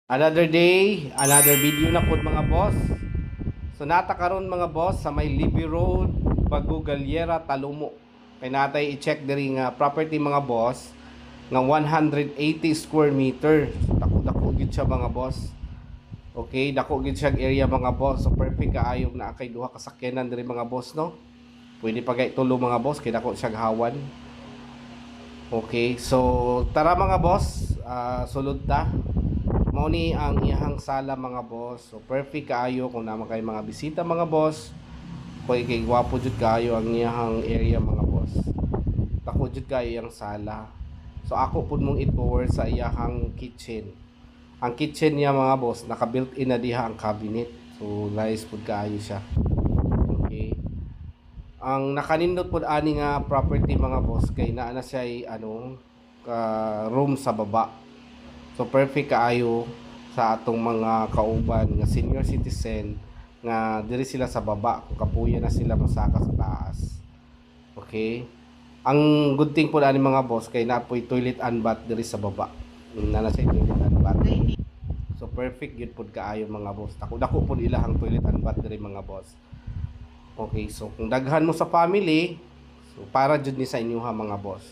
Another day, another video na pod mga boss. So nata karon mga boss sa may Libby Road, Bago Galiera, Talumo. Kay natay i-check diri nga property mga boss nga 180 square meter. So, dako gid siya mga boss. Okay, dako gid siya area mga boss. So perfect kaayog na kay duha ka sakyanan diri mga boss no. Pwede pa gay tulo mga boss kay dako siya hawan. Okay, so tara mga boss, sulod ta. Mao ni ang iyahang sala mga boss. So perfect kaayo kung naman kay mga bisita mga boss. Kay gwapo jud kaayo ang iyahang area mga boss. Dako jud kaayo ang sala. So ako pud mong i-tour sa iyahang kitchen. Ang kitchen niya mga boss, naka-built-in na diha ang cabinet. So nice pud kaayo siya. Okay. Ang nakanindot pud ani nga property mga boss kay naa na siya room sa baba. So perfect kaayo sa atong mga kauban nga senior citizen nga diri sila sa baba kung kapuya na sila masaka sa taas. Okay? Ang good thing po ani mga boss kay napoy toilet and bath diri sa baba. Na siya toilet and bath. So perfect gyud pud kaayo mga boss. Dako pud ilahang toilet and bath diri mga boss. Okay, so kung daghan mo sa family, so para jud ni sa inyo ha mga boss.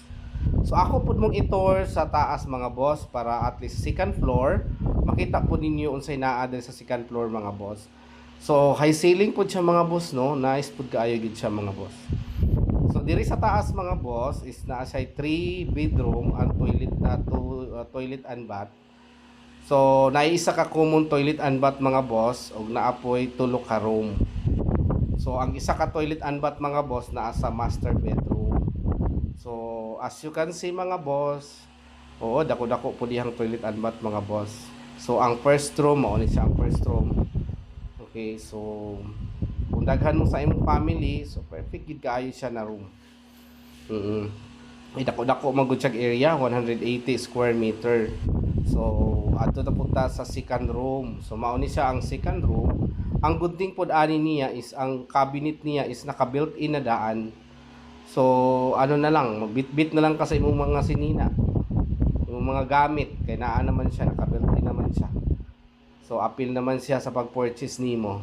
So ako pud mong i-tour sa taas mga boss para at least second floor makita po ninyo unsay naa diri sa second floor mga boss. So high ceiling pud siya mga boss no. Nice pud kaayo gid siya mga boss. So diri sa taas mga boss is naa siya 3 bedroom and toilet and bath. So naisa ka common toilet and bath mga boss ug naapoy tulo ka room. So ang isa ka toilet and bath mga boss naa sa master bedroom. So as you can see mga boss, oo dako-dako po dihang toilet and bath mga boss. So ang first room mao ni siya ang first room. Okay, so kung daghan mo sa imong family, so perfect gid kaayo siya na room. Ay dako-dako man gud siya area, 180 square meter. So adto ta punta sa second room. So mao ni siya ang second room. Ang good thing pod ani niya is ang cabinet niya is naka-built-in na daan. So ano na lang, magbitbit na lang kasi imong mga sinina. Yung mga gamit kay naa naman siya, naka-built-in naman siya. So appeal naman siya sa pag-purchase nimo.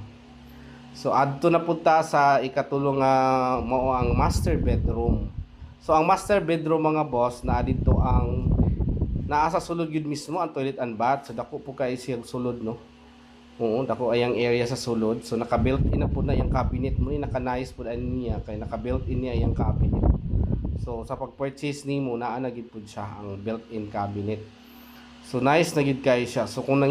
So adto na punta sa ikatulong mao ang master bedroom. So ang master bedroom mga boss naa dito ang naa sa sulod gyud mismo ang toilet and bath. So dako po kay siyang sulod no. Oo, dako ayang area sa sulod. So naka-built-in na po na yung cabinet mo ni naka-nice pud ani niya kay naka-built-in niya yung cabinet. So sa pag-purchase nimo naa na gid pud siya ang built-in cabinet. So nice na gid kay siya. So kung